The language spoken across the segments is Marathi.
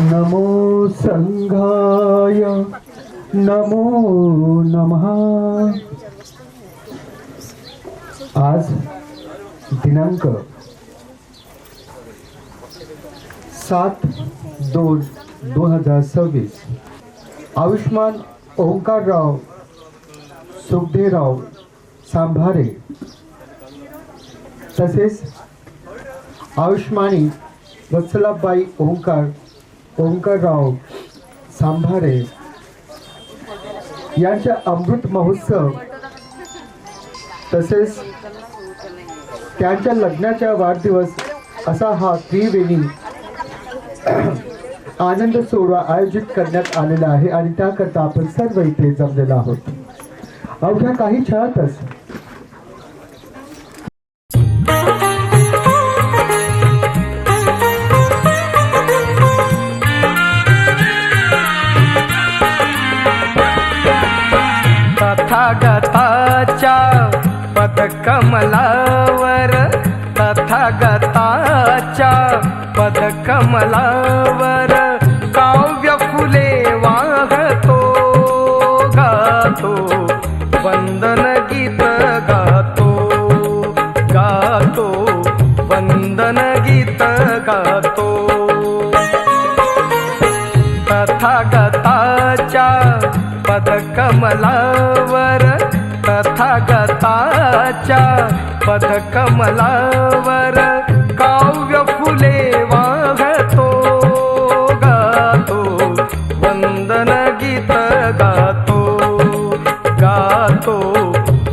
नमो संघाय नमो नमः। आज दिनांक 7/2/2026 आयुष्मान ओंकारराव सुखदेवराव सांभारे तसेच आयुष्मानी वत्सलाबाई ओंकारराव सांभारे यांच्या अमृत महोत्सव तसेच त्यांच्या लग्नाचा वाढदिवस असा हा त्रिवेणी आनंद सोहळा आयोजित करण्यात आलेला आहे आणि त्याकरता आपण सर्व इथे जमलेलो आहोत। अवघ्या काही क्षणातच तथागताच्या पदकमलावर तथागताच्या पदकमलावर काव्य फुले वाहतो गातो वंदन गीत गातो गातो वंदन गीत गातो तथागताच्या पदकमलावर तथागताच्या पदकमलावर काव्य फुले वाहतो गातो वंदन गीत गातो गातो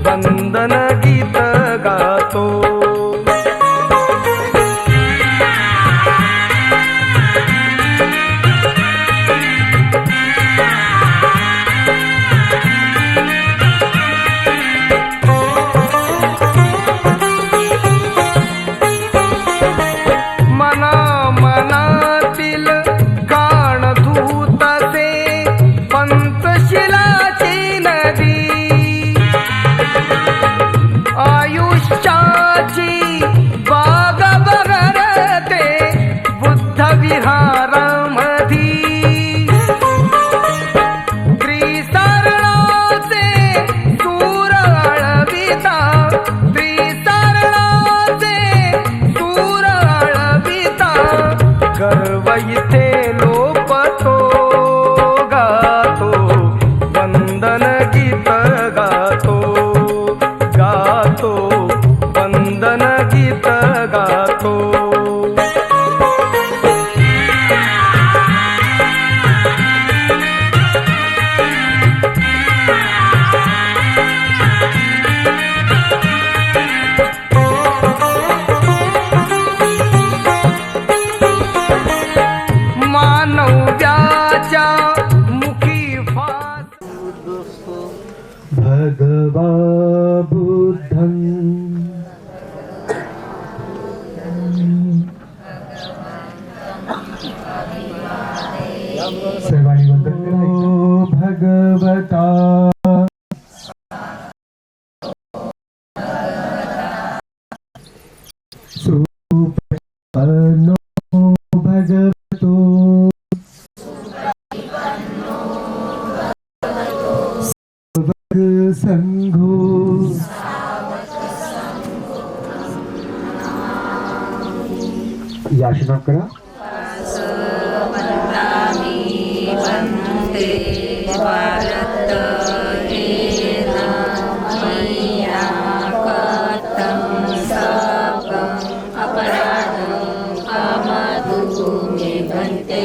वंदन गीत गातो गर्वइथे लोपतो गातो वंदन गीत गातो गातो वंदन गीत गातो भगवा बुद्धं सर्वांनी वंदन करायचं। भगवता सुपन्नो भगवतो संघो याचना करा।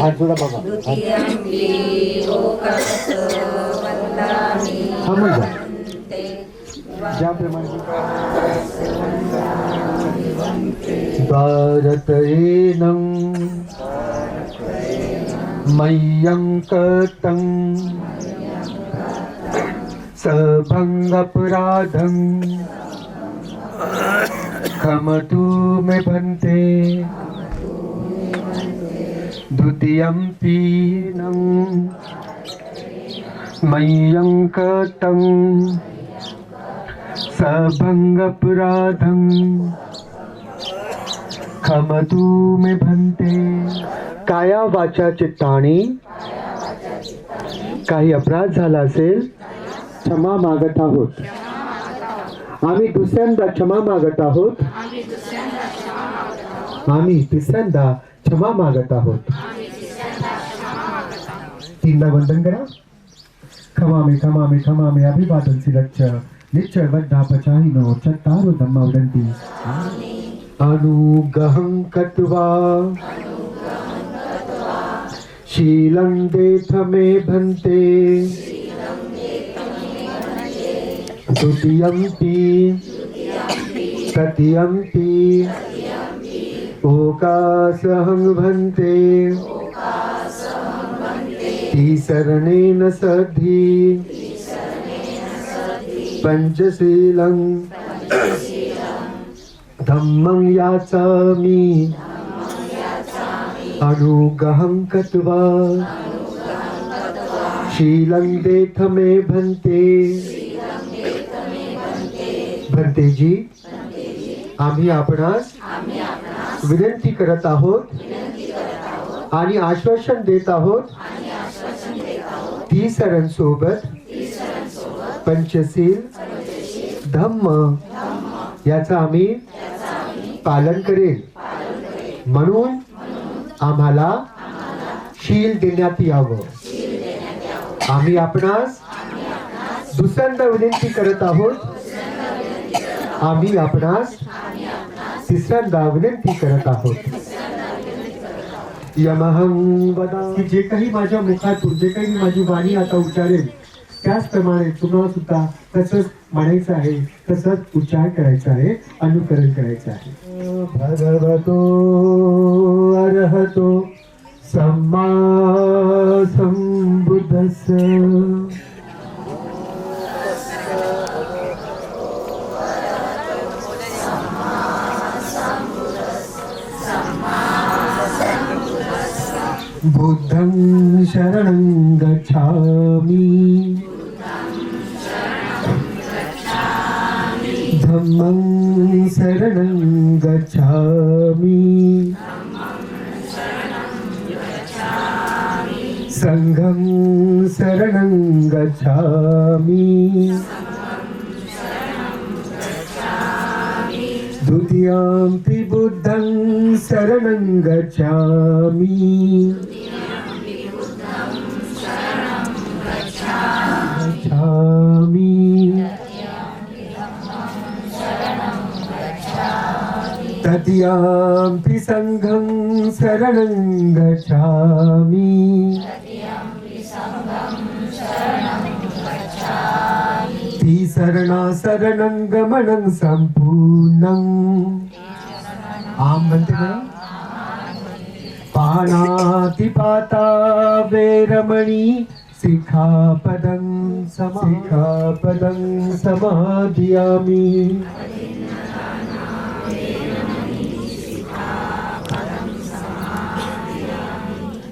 हात जोडा बाबा, थांबून जा ज्याप्रमाणे भारतेनं मह्यं कृतं सभङ्गपराधं क्षमतु मे भन्ते द्वितीयंपि मह्यं कृतं सभङ्गपराधं क्षमतु मे भन्ते काया वाचा चित्ताने काही अपराध झाला असेल क्षमा मागत आहोत. आम्ही दुसऱ्यांदा क्षमा मागत आहोत. आम्ही तिसऱ्यांदा क्षमा मागत आहोत. तीनदा वंदन करा. खमामे खमामे खमामे अभिवादन सिलच्च निश्चय वद्धा पचाहिनो चत्तारो धम्मा वदन्ति. अनुग्रहं कृत्वा शीलं देथ मे भन्ते द्वितीयंपि तृतीयंपि ओकासहं भन्ते तिसरणेन सद्धि पंचशीलं धम्मं याचामि. अनुग्रहं कृत्वा शीलं देथ मे भन्ते. भन्तेजी, आम्ही आपणास विनंती करत आहोत आणि आश्वासन देत आहोत. तिसऱ्यांसोबत पंचशील धम्म याचं आम्ही पालन करेल. म्हणून आम्हाला शील देण्यात यावं. आम्ही आपणास दुसऱ्यांदा विनंती करत आहोत. आम्ही आपणास तिसऱ्यांदा विनंती करत आहोत. यमहं वदा, की जे काही माझ्या मुखातून जे काही माझी वाणी आता उच्चारेल त्याचप्रमाणे तुम्हाला सुद्धा तसंच म्हणायचं आहे, तसंच उच्चार करायचा आहे, अनुकरण करायचं आहे. भगवतो अरहतो सम्मा संबुद्धस्य. बुद्धं शरणं गच्छामि. धम्मं शरणं गच्छामि. संघं शरणं गच्छामि. द्वितीयंपि बुद्धं शरणं गच्छामि. तृतीयंपि संघं शरणं गच्छामि. तिसरणा शरणं गमनं संपूर्णम्. आम म्हणते ना. पाणातिपाता वेरमणि सिक्खापदं समाधियामि.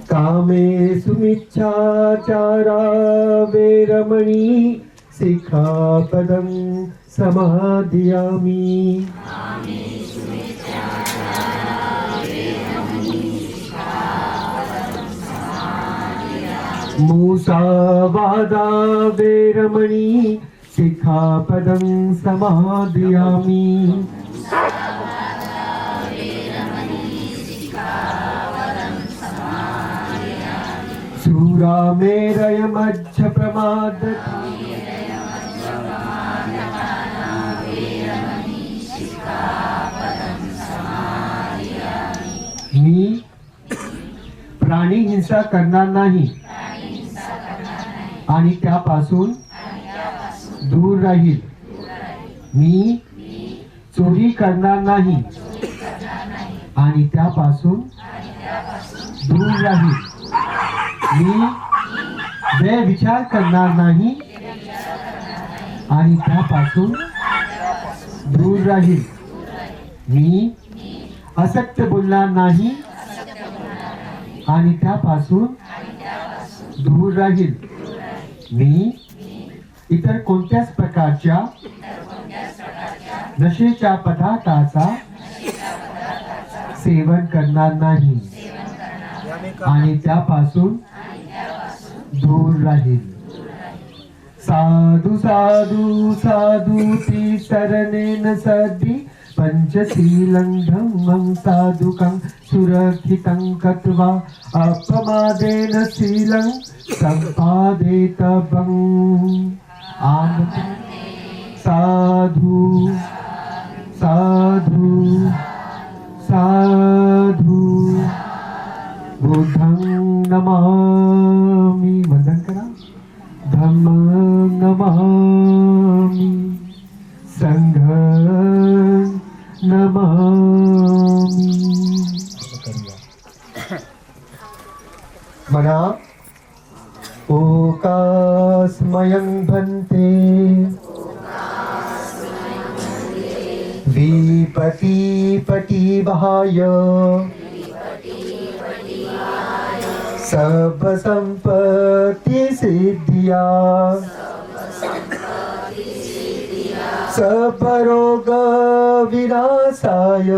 कामेषु मिच्छाचारा वेरमणि सिक्खापदं समाधियामि. मुसावादा वेरमणि सिक्खापदं समाधियामि. सूरामेरयमज्झ प्रमाद. मी प्राणी हिंसा करणार नाही आणि त्यापासून दूर राहील. मी चोरी करणार नाही आणि त्यापासून दूर राहील. मी व्यविचार करणार नाही आणि त्यापासून दूर राहील. मी असत्य बोलणार नाही आणि त्यापासून दूर राहील. मी इतर कोणत्याच प्रकारच्या नशेच्या पदार्थाचा सेवन करणार नाही. आणि त्यापासून दूर राहील. साधू साधू साधू त्रिसरणेन सद्दी पंचशीलं धम्मं साधुकं सुरक्षितं कृत्वा अपमादेन शीलं सम्पादेतव्यम्. साधू साधू साधू बुद्धं नमामि. वंदन करा. धम्मं नमामि. संघं नमामि. म्हणा ओकास्मयं भन्ते विपतिपतिवहाय सर्वसम्पत्ति सिद्धिया सर्वरोग विनाशाय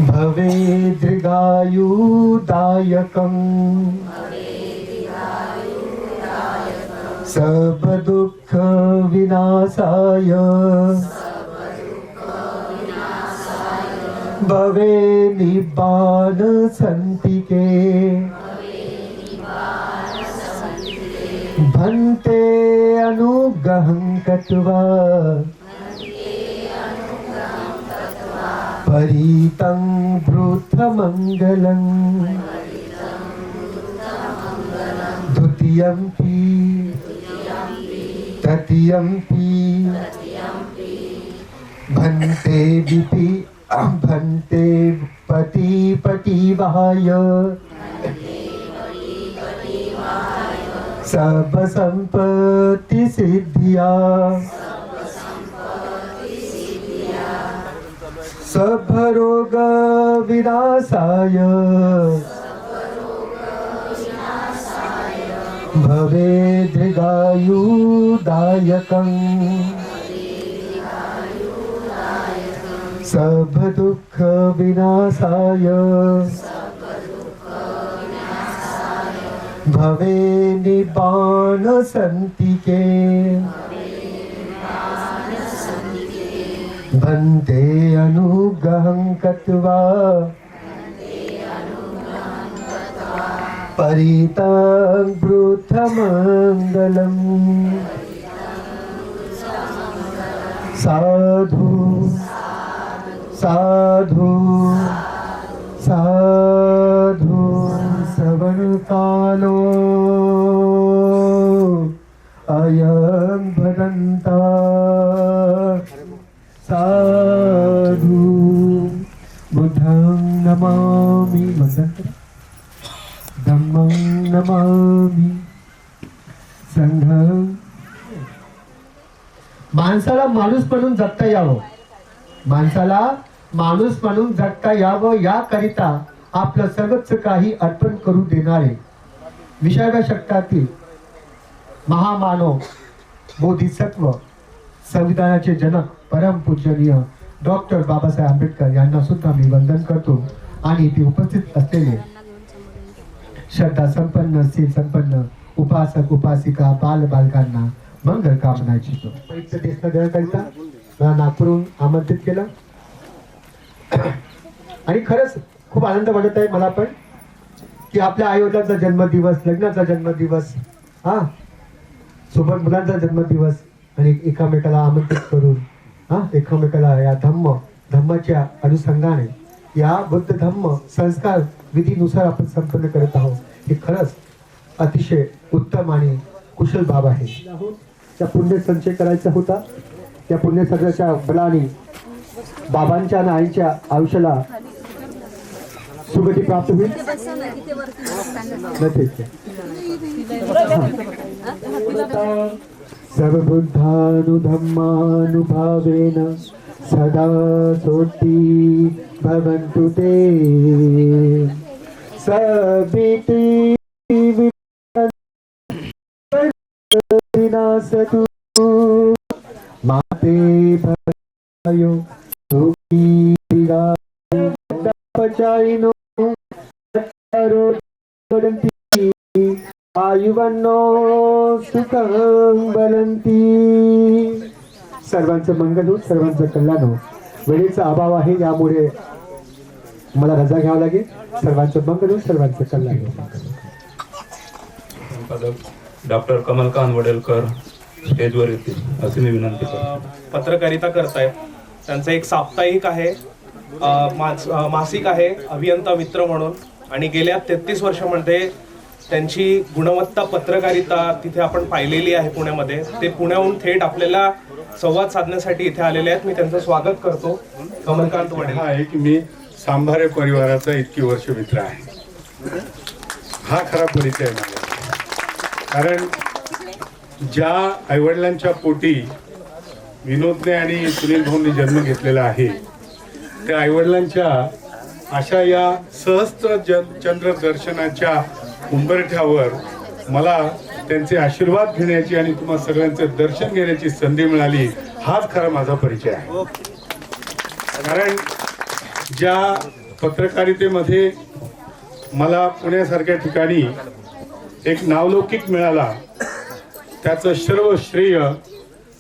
भवेद्दीर्घायुदायकम् सर्वदुःख विनाशाय भवे निब्बान सन्तिके. भन्ते अनुग्रहं कृत्वा परितं ब्रूथमङ्गलम्. द्वितीयम्पि तृतीयम्पि भन्ते विपि भन्ते पतिपतिवहाय सर्वसम्पत्ति सिद्धिया सर्वरोग विनाशाय भवेद्दीर्घायुदायकम् सर्वदुःख विनाशाय भवे निब्बान सन्तिके. भन्ते अनुग्रहं कृत्वा परितं ब्रूथमङ्गलम्. साधु साधु साधु श्रवणकालो अयं भदन्ता. साधु बुद्धं नमामि. धम्मं नमामि. संघं. माणसाला माणूस म्हणून जगता यावं. माणसाला माणूस म्हणून जगता यावं याकरिता आपलं सर्वच काही अर्पण करू देणारे 20व्या शतकातील महामानव बोधिसत्व संविधानाचे जनक परमपूजनीय डॉक्टर बाबासाहेब आंबेडकर यांना सुद्धा मी वंदन करतो. आणि ते उपस्थित असलेले श्रद्धा संपन्न शील संपन्न उपासक उपासिका बाल बालकांना मंगल कामना इच्छितो. पवित्र देशना देण्याकरिता मला नागपूरहून आमंत्रित केलं आणि खरंच खूप आनंद वाटत आहे मला पण की आपल्या आईवडिलांचा जन्मदिवस, लग्नाचा जन्मदिवस, सोबत मुलांचा जन्मदिवस आणि एकामेकाला आमंत्रित करून एकामेकाला या धम्माच्या अनुषंगाने या बुद्ध धम्म संस्कार विधीनुसार आपण संपन्न करत आहोत. हे खरंच अतिशय उत्तम आणि कुशल बाब आहे. त्या पुण्य संचय करायचा होता. त्या पुण्य सगळ्याच्या बलाने बाबांच्या आणि आईच्या आयुष्याला सुगती प्राप्त होईल. सर्वबुद्धानुधम्मानुभावेन सदा सोती भवन्तु ते. सविति विनाशतु माते भयो सुखी पचायिनो वदन्ति आयुवन्नो सुखं वदन्ति. सर्वांचं मंगल हो, सर्वांचं कल्याण हो. वेळेचा अभाव आहे, यामुळे मला रजा घ्यावं लागेल. सर्वांचं मंगल हो, सर्वांचं कल्याण हो. डॉक्टर कमलकांत वडेलकर स्टेजवर येतील अशी मी विनंती करतो. पत्रकारिता करतायत. त्यांचं एक साप्ताहिक आहे, मासिक आहे अभियंता मित्र म्हणून, आणि गेल्या 33 वर्षामध्ये त्यांची गुणवत्ता पत्रकारिता तिथे आपण पाहिलेली आहे पुण्यामध्ये. ते पुण्याहून थेट आपल्याला संवाद साधण्यासाठी इथे आलेले आहेत. मी त्यांचं स्वागत करतो. कमलकांत वडेल. हा आहे की मी सांभारे परिवाराचा इतकी वर्ष मित्र आहे. हा खरा परिचय आहे माझा. कारण ज्या आईवडिलांच्या पोटी विनोदने आणि सुनील भाऊंनी जन्म घेतलेला आहे, त्या आईवडिलांच्या अशा या सहस्त्र चंद्र दर्शनाच्या उंबरठ्यावर मला त्यांचे आशीर्वाद घेण्याची आणि तुम्हा सगळ्यांचे दर्शन घेण्याची संधी मिळाली. हाच खरा माझा परिचय आहे. कारण ज्या पत्रकारितेमध्ये मला पुण्यासारख्या ठिकाणी एक नावलौकिक मिळाला, त्याचं सर्व श्रेय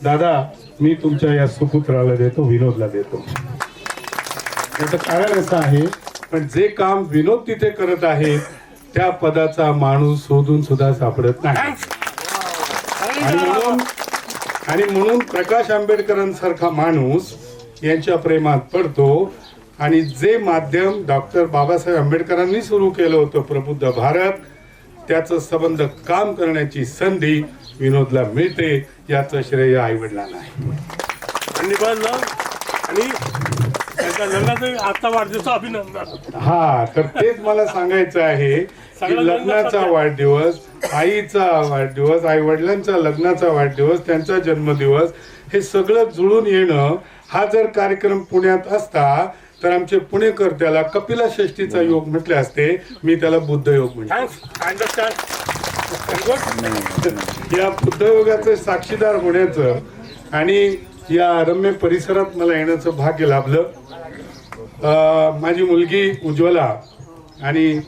दादा मी तुमच्या या सुपुत्राला देतो, विनोदला देतो. त्याचं कारण असं आहे, पण जे काम विनोद तिथे करत आहे त्या पदाचा माणूस शोधून सुद्धा सापडत नाही. आणि म्हणून प्रकाश आंबेडकरांसारखा माणूस यांच्या प्रेमात पडतो. आणि जे माध्यम डॉक्टर बाबासाहेब आंबेडकरांनी सुरू केलं होतं, प्रबुद्ध भारत, त्याचं संबंध काम करण्याची संधी विनोदला मिळते. याचं श्रेय आई वडिलांना आहे. आणि त्यांच्या लग्नाचं आजचा वाढदिवस अभिनंदन. हा, तर तेच मला सांगायचं आहे की लग्नाचा वाढदिवस, आईचा वाढदिवस, आई वडिलांचा लग्नाचा वाढदिवस, त्यांचा जन्मदिवस, हे सगळं जुळून येणं, हा जर कार्यक्रम पुण्यात असता तर आमचे पुणेकर त्याला कपिला षष्ठीचा योग म्हटले असते. मी त्याला बुद्ध योग म्हणतो. या बुद्ध योगाचं साक्षीदार होण्याचं आणि या रम्य परिसरात मला येण्याचं भाग्य लाभलं. माझी मुलगी उज्ज्वला आणि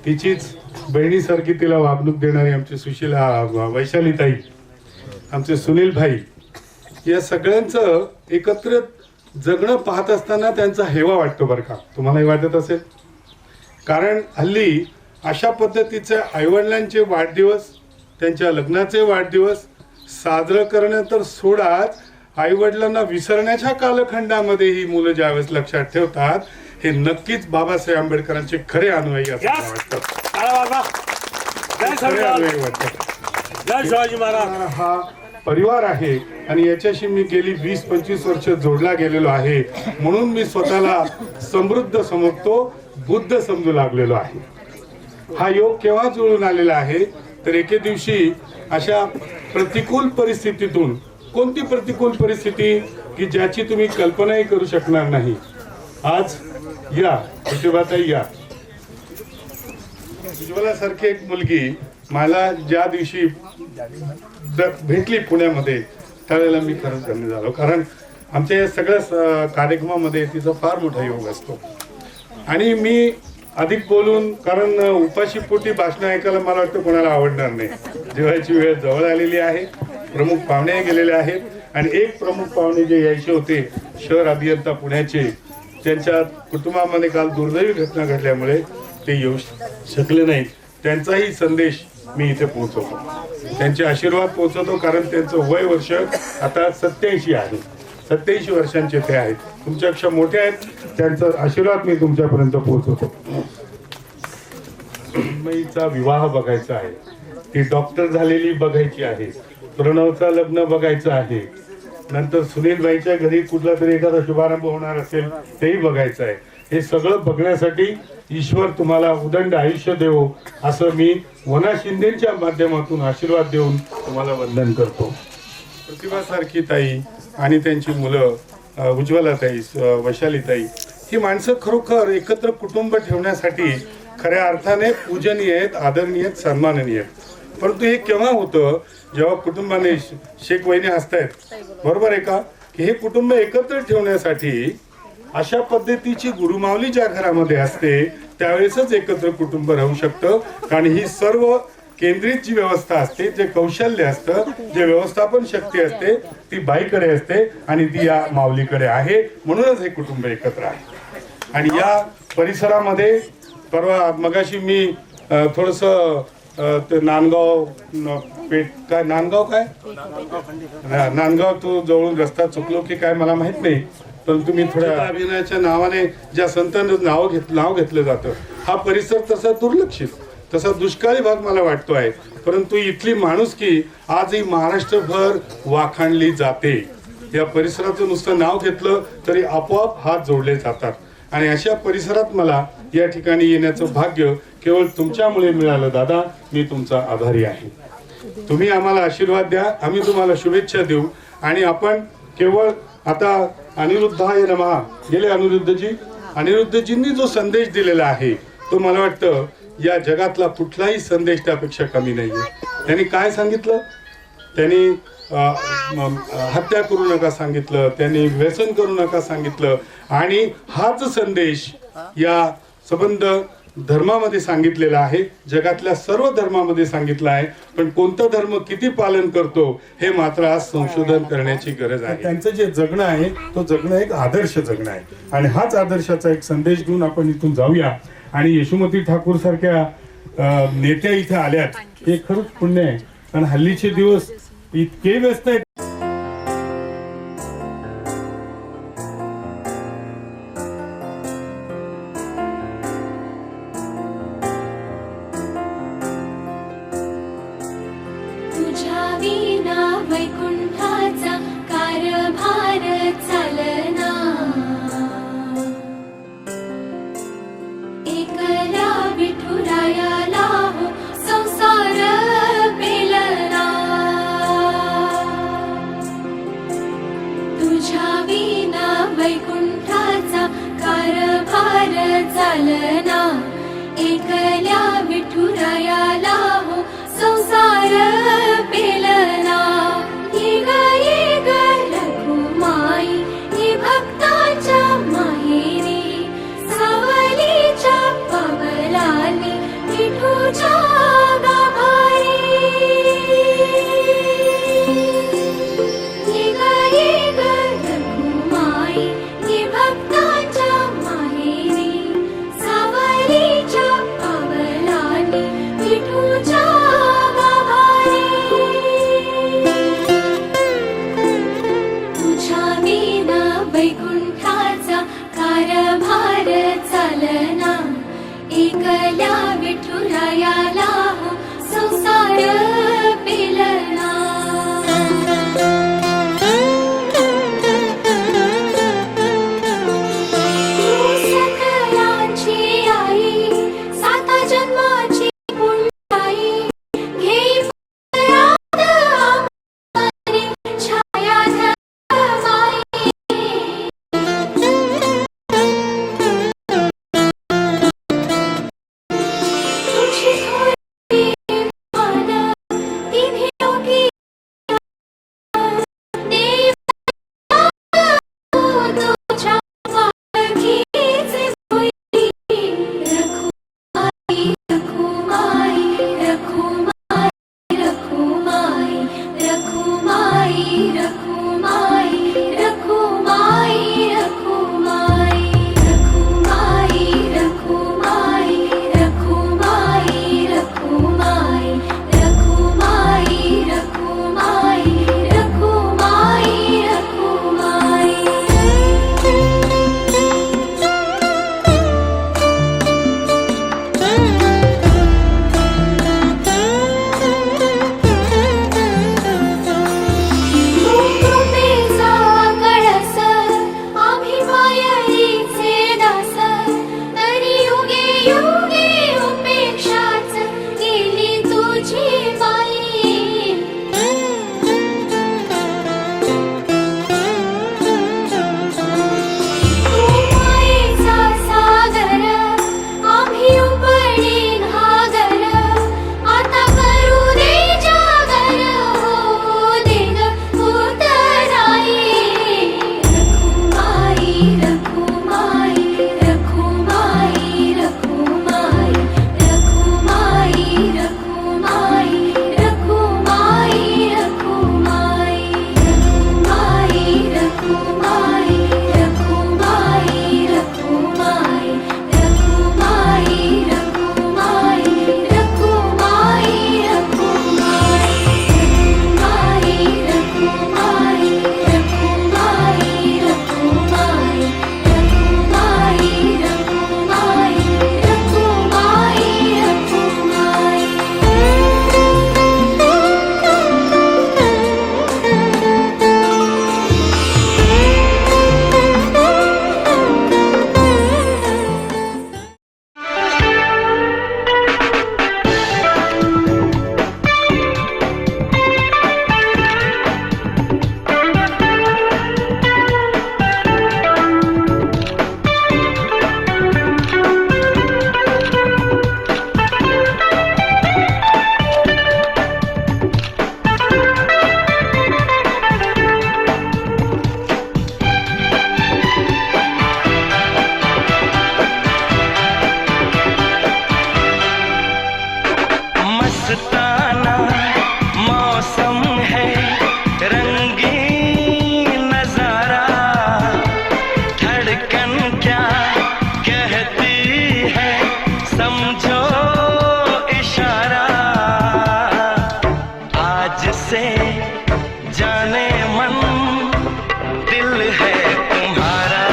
तिचीच बहिणीसारखी तिला वागणूक देणारी आमची सुशीला वैशालीताई, आमचे सुनील भाई, या सगळ्यांचं एकत्र जगणं पाहत असताना त्यांचा हेवा वाटतो बरं का. तुम्हालाही वाटत असेल. कारण हल्ली अशा पद्धतीचे आईवडिलांचे वाढदिवस, त्यांच्या लग्नाचे वाढदिवस साजरं करणं तर सोडाच, आईवडिलांना विसरण्याच्या कालखंडामध्ये ही मुलं ज्यावेळेस लक्षात ठेवतात, हे नक्कीच बाबासाहेब आंबेडकरांचे खरे अनुयायी असं मला वाटतं. खरे अनुयायी वाटतात. जय शिवाजी महाराज. हा परिवार आहे आणि याच्याशी मी गेली 20-25 वर्ष जोडला गेलेलो आहे. म्हणून मी स्वतःला समृद्ध समजतो, बुद्ध समजू लागलेलो आहे. हा योग केव्हा जुळून आलेला आहे तर एके दिवशी अशा प्रतिकूल परिस्थितीतून, कोणती प्रतिकूल परिस्थिती की ज्याची तुम्ही कल्पनाही करू शकणार नाही. आज या प्रतिभाताई, या उज्ज्वलासारखी एक मुलगी मला ज्या दिवशी भेटली पुण्यामध्ये, त्यावेळेला मी खरंच धन्य झालो. कारण आमच्या या सगळ्या कार्यक्रमामध्ये तिचा फार मोठा योग असतो. आणि मी अधिक बोलून, कारण उपाशी पोटी भाषण ऐकायला मला वाटतं कोणाला आवडणार नाही. जेवायची वेळ जवळ आलेली आहे. प्रमुख पाहुणे गेलेले आहेत आणि एक प्रमुख पाहुणे जे यायचे होते, शहर अभियंता पुण्याचे, त्यांच्या कुटुंबामध्ये काल दुर्दैवी घटना घडल्यामुळे ते येऊ शकले नाहीत. त्यांचाही संदेश मी इथे पोहोचवतो, त्यांचे आशीर्वाद पोहोचवतो. कारण त्यांचं वय वर्ष आता 87 आहे. 87 वर्षांचे ते आहेत, तुमच्यापेक्षा मोठे आहेत. त्यांचा आशीर्वाद मी तुमच्यापर्यंत पोहोचवतो. मईचा विवाह बघायचा आहे, ती डॉक्टर झालेली बघायची आहे, प्रणवचा लग्न बघायचं आहे, नंतर सुनीलबाईच्या घरी कुठला तरी एखादा शुभारंभ होणार असेल तेही बघायचं आहे. हे सगळं बघण्यासाठी ईश्वर तुम्हाला उदंड आयुष्य देवो असं मी वना शिंदेच्या माध्यमातून आशीर्वाद देऊन तुम्हाला वंदन करतो. प्रतिभासारखी ताई आणि त्यांची मुलं उज्ज्वलाताई, वैशालीताई, ही माणसं खरोखर एकत्र कुटुंब ठेवण्यासाठी खऱ्या अर्थाने पूजनीय आहेत, आदरणीय आहेत, सन्माननीय आहेत. परंतु हे केव्हा होतं जेव्हा कुटुंबाने, शेख वहिनी हसतायत बरोबर आहे का, की हे कुटुंब एकत्र ठेवण्यासाठी अशा पद्धतीची गुरुमावली ज्या घरामध्ये असते त्यावेळेसच एकत्र कुटुंब राहू शकतं. कारण ही सर्व केंद्रित जी व्यवस्था असते, जे कौशल्य असतं, जे व्यवस्थापन शक्ती असते ती बाईकडे असते आणि ती या माऊलीकडे आहे. म्हणूनच हे कुटुंब एकत्र आहे. आणि या परिसरामध्ये परवा मगाशी मी थोडस ते नांदगाव काय नांदगाव तो जवळून रस्ता चुकलो की काय मला माहित नाही, परंतु मी थोड्या अभिनयाच्या नावाने ज्या संतांचं नाव घेतलं जातं हा परिसर तसा दुर्लक्षित, तसा दुष्काळी भाग मला वाटतो आहे. परंतु इथली माणुसकी आजही महाराष्ट्रभर वाखाणली जाते. या परिसराचं नुसतं नाव घेतलं तरी आपोआप हात जोडले जातात. आणि अशा परिसरात मला या ठिकाणी येण्याचं भाग्य केवळ तुमच्यामुळे मिळालं. दादा, मी तुमचा आभारी आहे. तुम्ही आम्हाला आशीर्वाद द्या, आम्ही तुम्हाला शुभेच्छा देऊ. आणि आपण केवळ आता अनिरुद्धाय नमः गेले अनिरुद्धजींनी जो संदेश दिलेला आहे तो मला वाटतं या जगातला कुठलाही संदेश त्यापेक्षा कमी नाहीये. त्यांनी काय सांगितलं? त्यांनी हत्या करू नका सांगितलं, त्यांनी व्यसन करू नका सांगितलं. आणि हाच संदेश या संबंध धर्मामध्ये सांगितलेला आहे, जगातल्या सर्व धर्मामध्ये सांगितलं आहे. पण कोणता धर्म किती पालन करतो हे मात्र आज संशोधन करण्याची गरज आहे. त्यांचं जे जगणं आहे तो जगणं एक आदर्श जगणं आहे. आणि हाच आदर्शाचा एक संदेश घेऊन आपण इथून जाऊया. आणि यशोमती ठाकूर सारख्या नेत्या इथे आल्यात हे खरंच पुण्य आहे. कारण हल्लीचे दिवस इतके व्यस्त आहेत. तुझ्या विना वैकुंठाचा कारभार चालना, एकला विठुरायाला हो संसार पेलना. तुझ्या विना वैकुंठाचा कारभार चालना, एकल्या विठुरायाला हो संसार पेलना. ये ग रघुमाई ये भक्ताच्या माहेरी, सावलीच्या पवलानी विठूच्या गाभारी. ये ग रघुमाई ये भक्ताच्या माहेरी, सावलीच्या पवलानी विठूच्या गाभारी. तुझ्या विना वैकुंठाचा कारभार चालना, एकल्या विठुरायाला हो संसार पेलना. तू सकलांची आई, साता जन्माची पुण्याई, घे परात आम्हारी छाया धमाई. तुझी थोडी मान तिन्ही लोकी देव तुझ्या पालखीचे होई. रखुमाई रखुमाई रखुमाई रखुमाई रखुमाई रखुमाई रखुमाई रखुमाई रखुमाई रखुमाई रखुमाई रखुमाई रखुमाई रखुमाई रखुमाई रखुमाई. तू जाने मन दिल है तुम्हारा,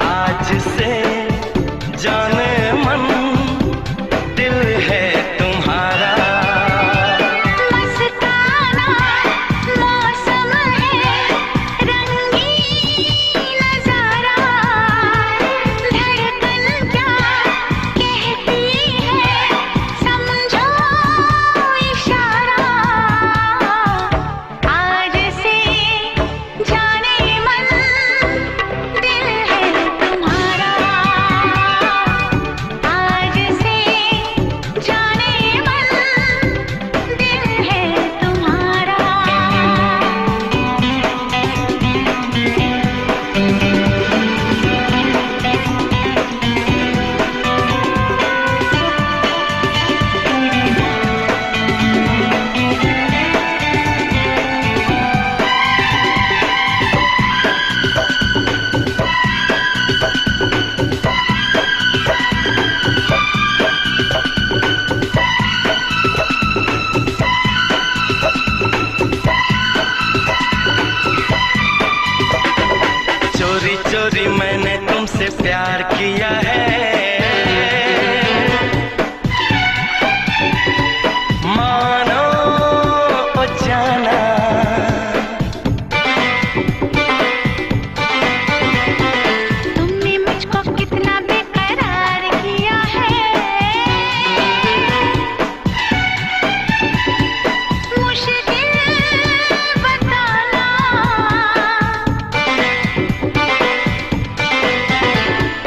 आज से जाने मन दिल है तुम्हारा। मस्ताना मौसम है, रंगीन नजारा, धड़कन क्या कहती है, समझो इशारा। आज से जाने मन दिल है तुम्हारा, आज से जाने मन दिल है तुम्हारा। चोरी चोरी मैंने तुमसे प्यार किया है, मानो ओ जाना। तुमने मुझको कितना बेकरार किया है, मुश्किल बताना।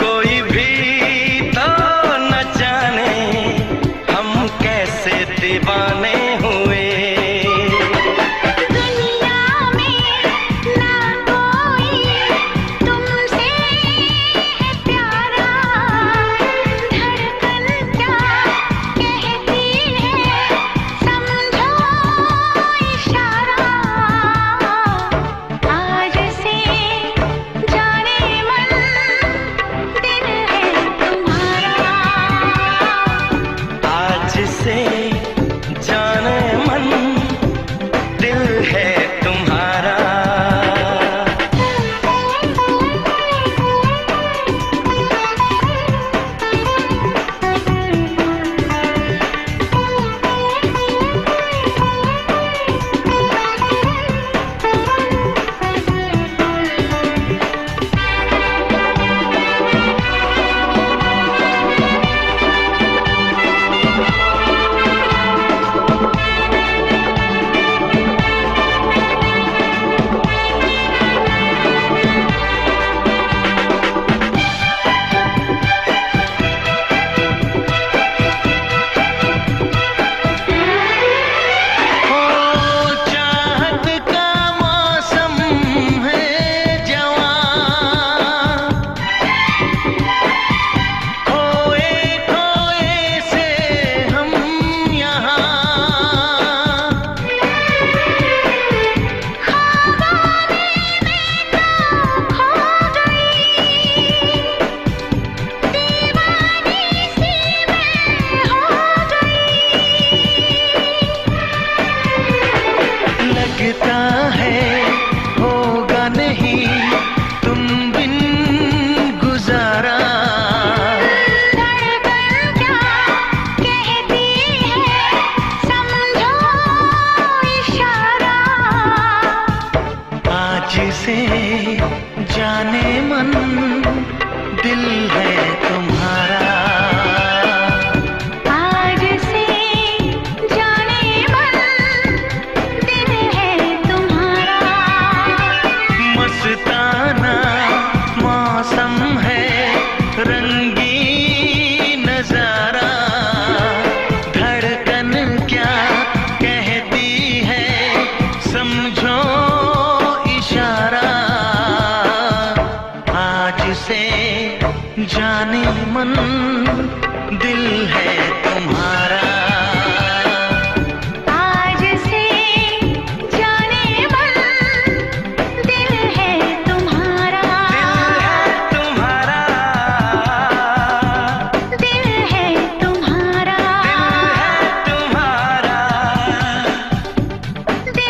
कोई भी तो न जाने हम कैसे दीवाने हुए। दुनिया में ना कोई तुमसे है प्यारा, धड़कन क्या कहती है, समझो इशारा। आज से जाने मन दिल है तुम्हारा, आज से जाने मन दिल है तुम्हारा। ओ चाहत का मौसम है जवां, खोए खोए से हम यहाँ। खो गई दीवानी सी मैं हो गई। लगता है होगा नहीं तुम बिन गुजारा। धड़कन क्या कहती है, समझो इशारा। आज से जाने मन दिल है तुम्हारा, आज से जाने मन दिल है तुम्हारा। मस्ताना मौसम है, रंगीन नजारा, धड़कन क्या कहती है, समझो इशारा। आज से जाने मन दिल है तुम्हारा, आज से जाने मन दिल है तुम्हारा, दिल है तुम्हारा, दिल है तुम्हारा, दिल है तुम्हारा। दिल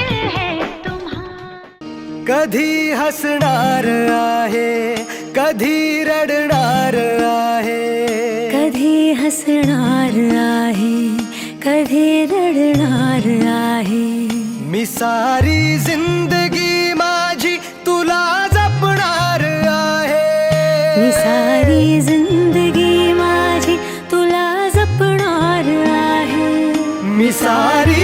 कधी हसणार आहे कधी रडणार आहे कधी हसणार आहे कधी रडणार आहे मी सारी जिंदगी माझी तुला जपणार आहे मी सारी जिंदगी माझी तुला जपणार आहे मी सारी